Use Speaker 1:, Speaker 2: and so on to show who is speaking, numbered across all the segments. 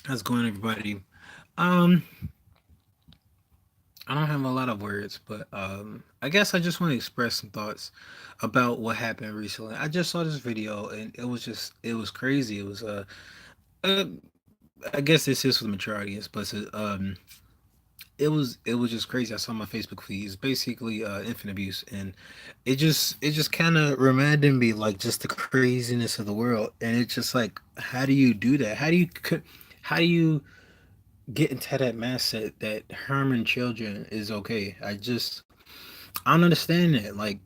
Speaker 1: How's it going, everybody? Um, I don't have a lot of words, but I guess I just want to express some thoughts about what happened recently. I just saw this video, and it was crazy. It was uh I guess this is for the mature audience, but it was just crazy. I saw my Facebook feed. It's basically infant abuse, and it just kind of reminded me like just the craziness of the world, and it's just like, how do you do that? How do you get into that mindset that harming children is okay? I don't understand that. Like,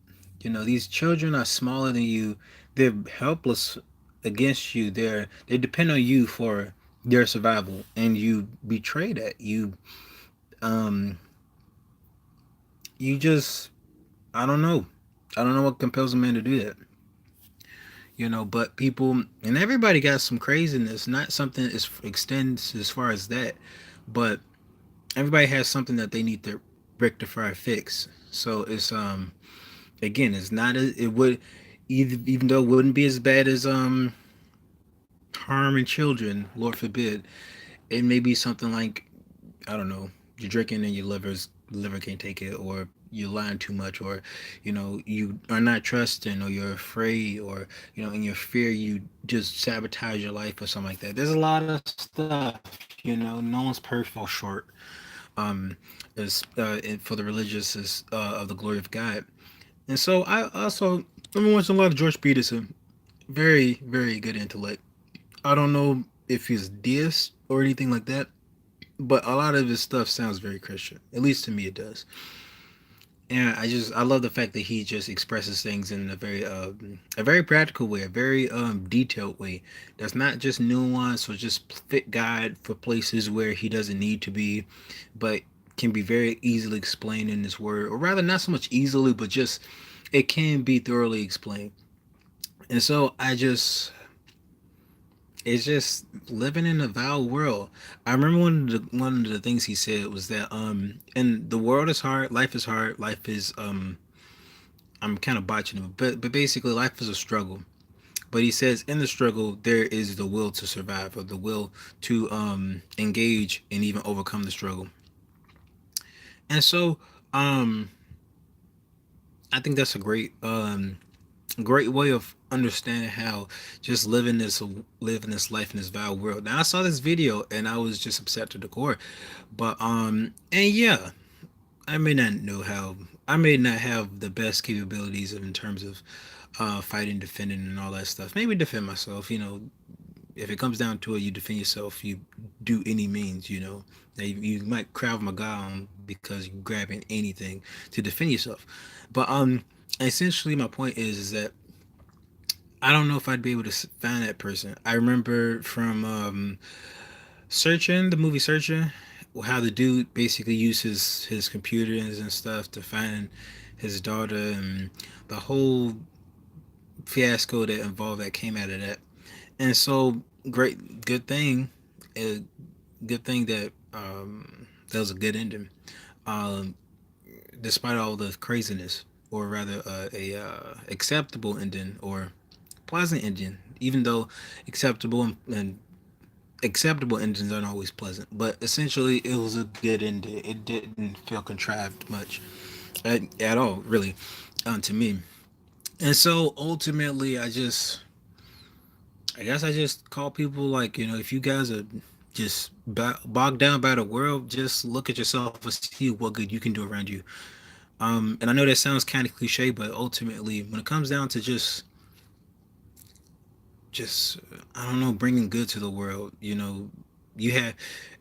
Speaker 1: these children are smaller than you. They're helpless against you. They depend on you for their survival, and you betray that. Um you just I don't know. I don't know what compels a man to do that. But people and everybody got some craziness. Not something is extends as far as that, but everybody has something that they need to rectify or fix. So it's again, it's not it would even though it wouldn't be as bad as harming children, Lord forbid. It may be something like, I don't know, you're drinking and your liver can't take it, or you're lying too much, or you are not trusting, or you're afraid, or in your fear you just sabotage your life or something like that. There's a lot of stuff. No one's perfect. Fall short. Is for the religious is of the glory of God. And so I've been watching a lot of George Peterson. Very, very good intellect. I don't know if he's deist or anything like that, but a lot of his stuff sounds very Christian. At least to me, it does. And I love the fact that he just expresses things in a very practical way, a very detailed way. That's not just nuance or just fit guide for places where he doesn't need to be, but can be very easily explained in this word, or rather, not so much easily, but just it can be thoroughly explained. And so it's just living in a vile world. I remember one of the things he said was that and the world is hard, life is hard, life is I'm kind of botching it, but basically life is a struggle. But he says in the struggle there is the will to survive, or the will to engage and even overcome the struggle. And so um I think that's a great way of understanding how just living this life in this vile world. Now I saw this video and I was just upset to the core, but and yeah, I may not know how. I may not have the best capabilities in terms of fighting, defending, and all that stuff. Maybe defend myself. If it comes down to it, you defend yourself. You do any means. You might Krav Maga because you're grabbing anything to defend yourself. But essentially, my point is that I don't know if I'd be able to find that person. I remember from Searching, the movie Searching, how the dude basically used his computers and stuff to find his daughter, and the whole fiasco that came out of that. And so good thing, a good thing that that was a good ending, um, despite all the craziness, or rather a acceptable ending or pleasant ending, even though and acceptable endings aren't always pleasant. But essentially, it was a good ending. It didn't feel contrived much at all, really, to me. And so ultimately, I guess I just call people like, if you guys are just bogged down by the world, just look at yourself and see what good you can do around you. And I know that sounds kind of cliche, but ultimately, when it comes down to just I don't know, bringing good to the world. You have,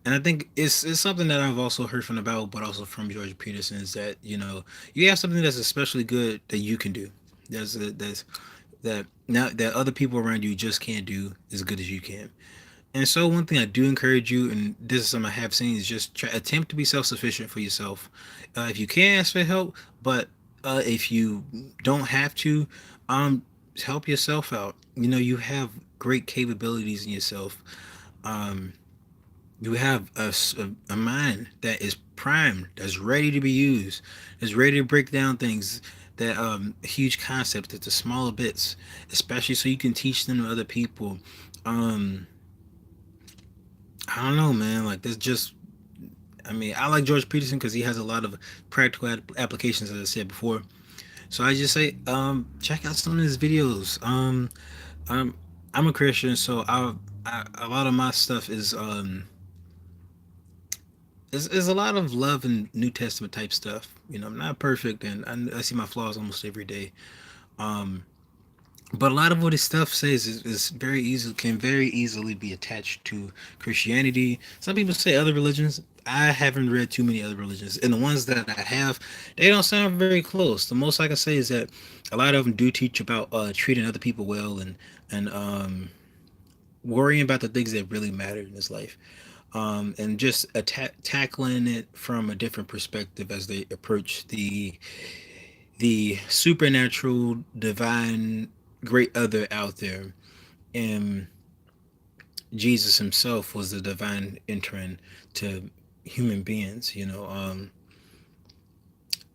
Speaker 1: and I think it's something that I've also heard from the Bible, but also from George Peterson, is that you have something that's especially good that you can do. That's that now that other people around you just can't do as good as you can. And so one thing I do encourage you, and this is something I have seen, is just attempt to be self sufficient for yourself. If you can ask for help, but if you don't have to, um, help yourself out. You have great capabilities in yourself. Um, you have a mind that is primed, that's ready to be used, that's ready to break down things, that huge concepts into smaller bits, especially so you can teach them to other people. Um, I don't know, man. Like this just I mean, I like George Peterson because he has a lot of practical applications, as I said before. So I just say, check out some of his videos. I'm I'm a Christian, so a lot of my stuff is a lot of love and New Testament type stuff. You know, I'm not perfect, and I see my flaws almost every day. Um, but a lot of what his stuff says is very easy can very easily be attached to Christianity. Some people say other religions. I haven't read too many other religions, and the ones that I have, they don't sound very close. The most I can say is that a lot of them do teach about treating other people well and worrying about the things that really matter in this life, and just tackling it from a different perspective as they approach the supernatural, divine, great other out there. And Jesus himself was the divine entering to human beings.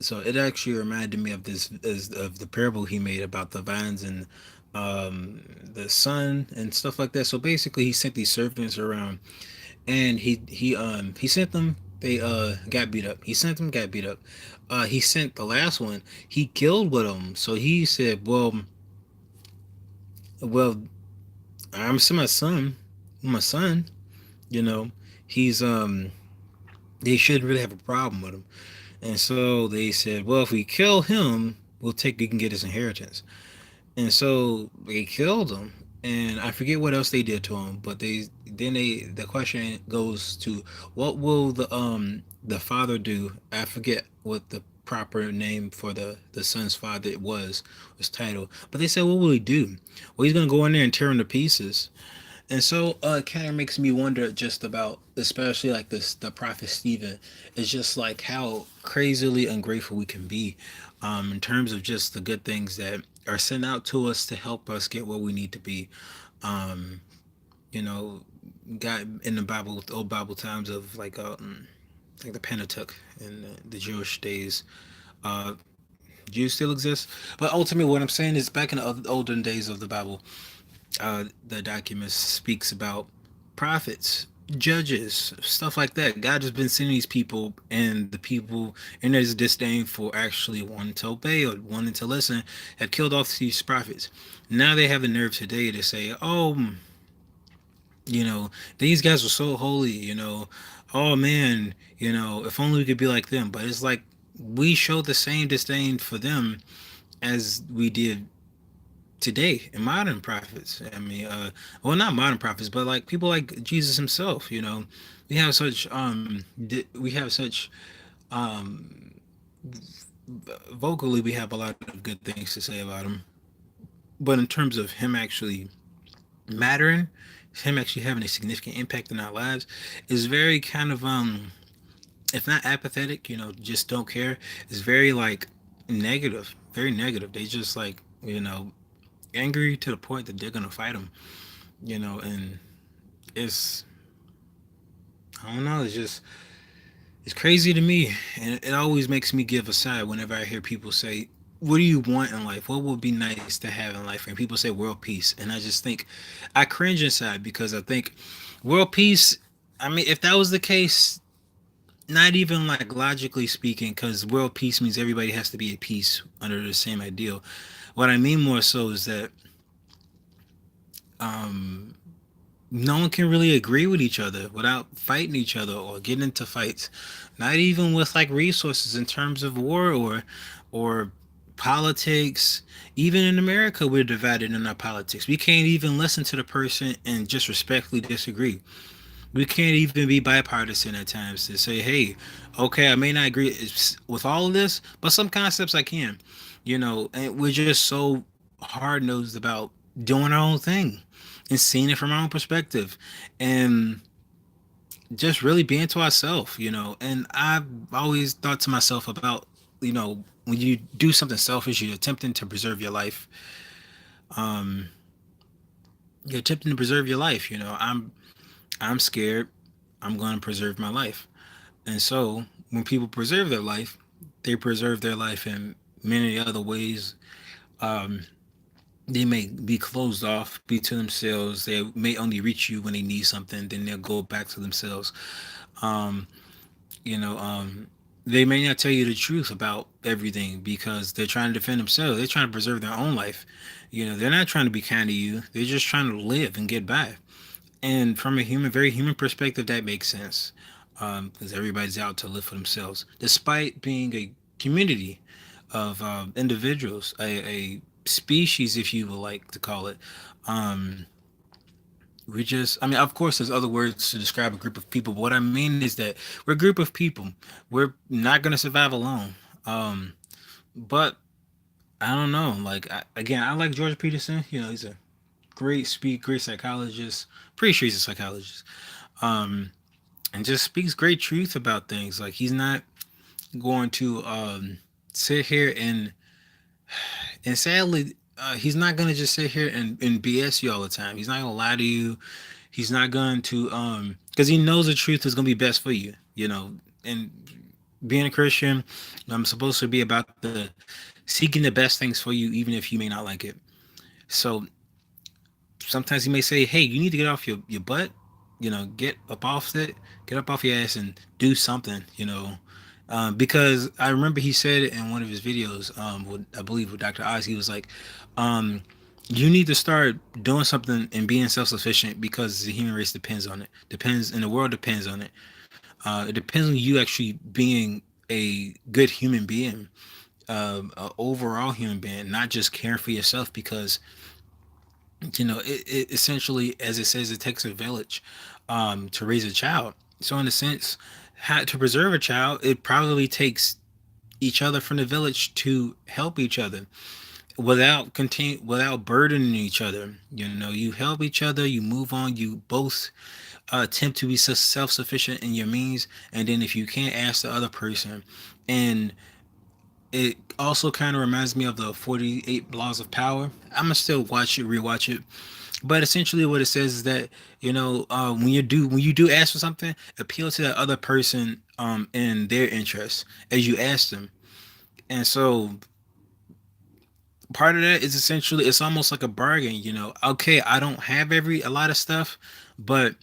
Speaker 1: So it actually reminded me of of the parable he made about the vines and the sun and stuff like that. So basically, he sent these servants around, and he sent them. They got beat up. He sent them, got beat up. He sent the last one. He killed with them. So he said, well, I'm sent my son. You know, he's they shouldn't really have a problem with him. And so they said, well, if we kill him, you can get his inheritance. And so they killed him, and I forget what else they did to him. But the question goes to what will the father do? I forget what the proper name for the son's father was titled. But they said, what will he do? Well, he's gonna go in there and tear him to pieces. And so it kind of makes me wonder just about, especially like this, the prophet Stephen, is just like how crazily ungrateful we can be, in terms of just the good things that are sent out to us to help us get where we need to be. Um, you know, got in the Bible, the old Bible times of like the Pentateuch in the Jewish days. Uh, Jews still exist, but ultimately, what I'm saying is back in the olden days of the Bible, the document speaks about prophets, judges, stuff like that. God has been sending these people, and the people, and there's disdain for actually wanting to obey or wanting to listen, have killed off these prophets. Now they have the nerve today to say, oh, these guys were so holy, oh man, if only we could be like them. But it's like we show the same disdain for them as we did today in modern prophets. I mean, well, not modern prophets, but like people like Jesus himself. We have such we have such um, vocally we have a lot of good things to say about him, but in terms of him actually mattering, him actually having a significant impact in our lives, is very kind of if not apathetic, just don't care. It's very like negative, very negative. They just like angry to the point that they're gonna fight him, and it's I don't know, it's crazy to me, and it always makes me give a sigh whenever I hear people say, "What do you want in life? What would be nice to have in life?" And people say world peace, and I just think I cringe inside because I think world peace. I mean, if that was the case, not even like logically speaking, because world peace means everybody has to be at peace under the same ideal. What I mean more so is that um, no one can really agree with each other without fighting each other or getting into fights. Not even with like resources in terms of war or politics. Even in America, we're divided in our politics. We can't even listen to the person and just respectfully disagree. We can't even be bipartisan at times to say, hey, okay, I may not agree with all of this, but some concepts I can, and we're just so hard nosed about doing our own thing and seeing it from our own perspective and just really being to ourselves, And I've always thought to myself about, when you do something selfish, you're attempting to preserve your life. Um, you're attempting to preserve your life, I'm scared. I'm going to preserve my life. And so when people preserve their life, they preserve their life in many other ways. Um, they may be closed off, be to themselves. They may only reach you when they need something, then they'll go back to themselves. Um, you know, they may not tell you the truth about everything because they're trying to defend themselves. They're trying to preserve their own life. You know, they're not trying to be kind to you. They're just trying to live and get by. And from a human, very human perspective, that makes sense because everybody's out to live for themselves, despite being a community of individuals, a species, if you would like to call it. Um, we just, I mean, of course, there's other words to describe a group of people, but what I mean is that we're a group of people. We're not going to survive alone. Um, but I don't know. Like, again, I like George Peterson. You know, he's a great psychologist. Pretty sure he's a psychologist. Um, and just speaks great truth about things. Like, he's not going to sit here and sadly, he's not gonna just sit here and BS you all the time. He's not gonna lie to you. He's not going to because he knows the truth is gonna be best for you. You know, and being a Christian, I'm supposed to be about the seeking the best things for you, even if you may not like it. So sometimes he may say, "Hey, you need to get off your butt. You know, get up off it, get up off your ass, and do something." You know, because I remember he said it in one of his videos. With, I believe with Dr. Oz, he was like, um, "You need to start doing something and being self sufficient because the human race depends on it. Depends, and the world depends on it. It depends on you actually being a good human being." A overall human being, not just caring for yourself, because you know it essentially, as it says, it takes a village to raise a child. So in a sense, to preserve a child, it probably takes each other from the village to help each other without burdening each other. You know, you help each other, you move on, you both attempt to be self-sufficient in your means, and then if you can't, ask the other person. And it also kind of reminds me of the 48 Laws of Power. I'm gonna still watch it, rewatch it, but essentially what it says is that, you know, when you do ask for something, appeal to that other person in their interest as you ask them. And so part of that is essentially, it's almost like a bargain. You know, okay, I don't have a lot of stuff, but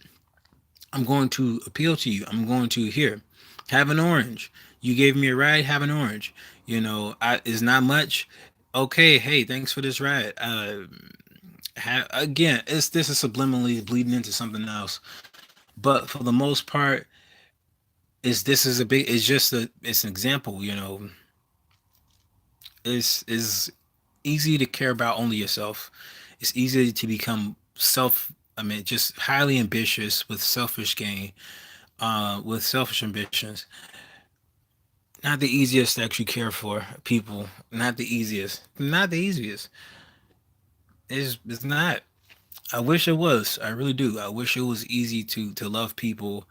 Speaker 1: I'm going to appeal to you. I'm going to here have an orange. You gave me a ride, have an orange. You know, it's not much. Okay, hey, thanks for this ride. Again, it's this is subliminally bleeding into something else, but for the most part, it's just it's an example. You know, is easy to care about only yourself. It's easy to become I mean, just highly ambitious with selfish gain, with selfish ambitions. Not the easiest to actually care for people. Not the easiest. Not the easiest. It's not. I wish it was. I really do. I wish it was easy to love people.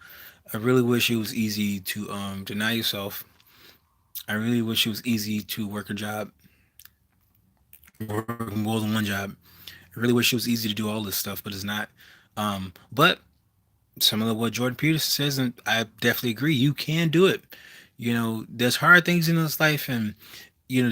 Speaker 1: I really wish it was easy to deny yourself. I really wish it was easy to work a job, work more than one job. I really wish it was easy to do all this stuff, but it's not. But some of what Jordan Peterson says, and I definitely agree. You can do it. You know, there's hard things in this life, and you know,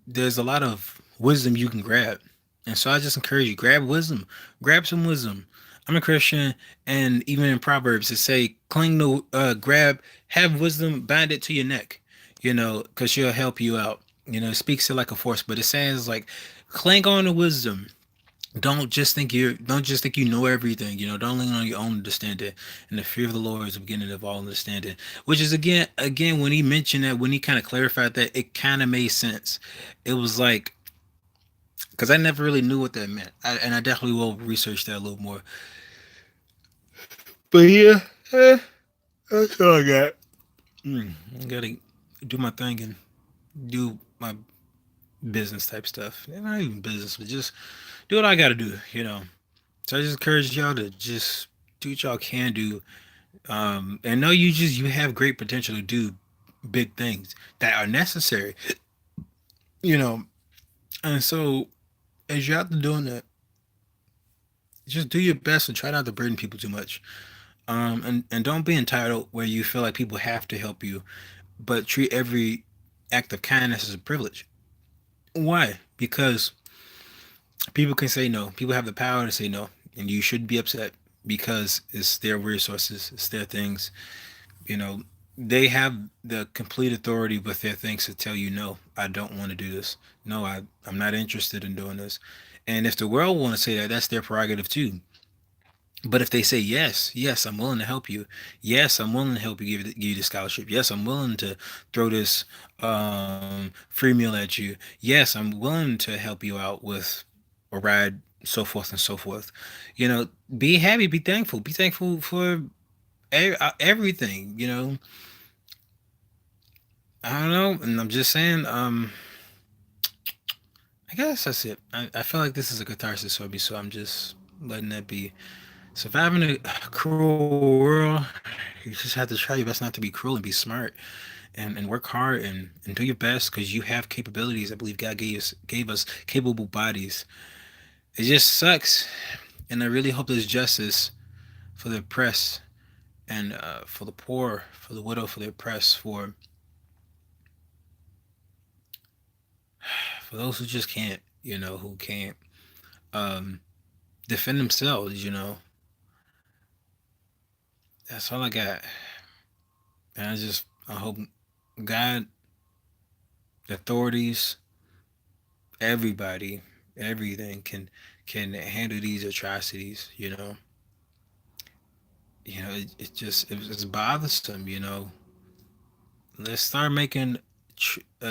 Speaker 1: there's a lot of wisdom you can grab. And so I just encourage you, grab wisdom, grab some wisdom. I'm a Christian, and even in Proverbs, it say, cling to, grab, have wisdom, bind it to your neck. You know, because she'll help you out. You know, it speaks to like a force, but it says like, cling on to wisdom. Don't just think you know everything. You know, don't lean on your own understanding. And the fear of the Lord is the beginning of all understanding. Which is again when he mentioned that, when he kind of clarified that, it kind of made sense. It was like, because I never really knew what that meant, and I definitely will research that a little more. But yeah, that's all I got. I gotta do my thing and do my business type stuff. Not even business, but just do what I gotta do. You know. So I just encourage y'all to just do what y'all can do, and know you have great potential to do big things that are necessary. You know, and so as you're out there doing that, just do your best and try not to burden people too much. And don't be entitled where you feel like people have to help you, but treat every act of kindness as a privilege. Why? Because People can say no. People have the power to say no, and you should be upset because it's their resources, it's their things. You know, they have the complete authority with their things to tell you no. I don't want to do this. No, I'm not interested in doing this. And if the world want to say that, that's their prerogative too. But if they say yes, yes, I'm willing to help you. Yes, I'm willing to help you give you the scholarship. Yes, I'm willing to throw this free meal at you. Yes, I'm willing to help you out with a ride, so forth and so forth. You know, be happy, be thankful, be thankful for everything. You know, I don't know, and I'm just saying. I guess that's it. I feel like this is a catharsis for me, so I'm just letting that be. Surviving a cruel world, you just have to try your best not to be cruel and be smart and work hard and do your best because you have capabilities. I believe God gave us capable bodies. It just sucks. And I really hope there's justice for the oppressed and for the poor, for the widow, for the oppressed, for those who just can't, who can't um, defend themselves. That's all I got. And I hope God, authorities, everybody, everything can handle these atrocities. It's bothersome. Let's start making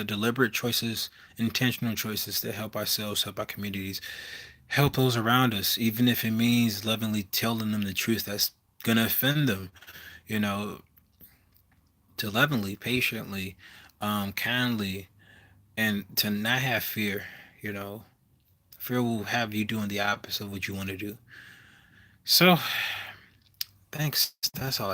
Speaker 1: deliberate choices, intentional choices that help ourselves, help our communities, help those around us, even if it means lovingly telling them the truth that's gonna offend them. You know, to lovingly, patiently, kindly, and to not have fear. You know, fear will have you doing the opposite of what you want to do. So, thanks. That's all I got.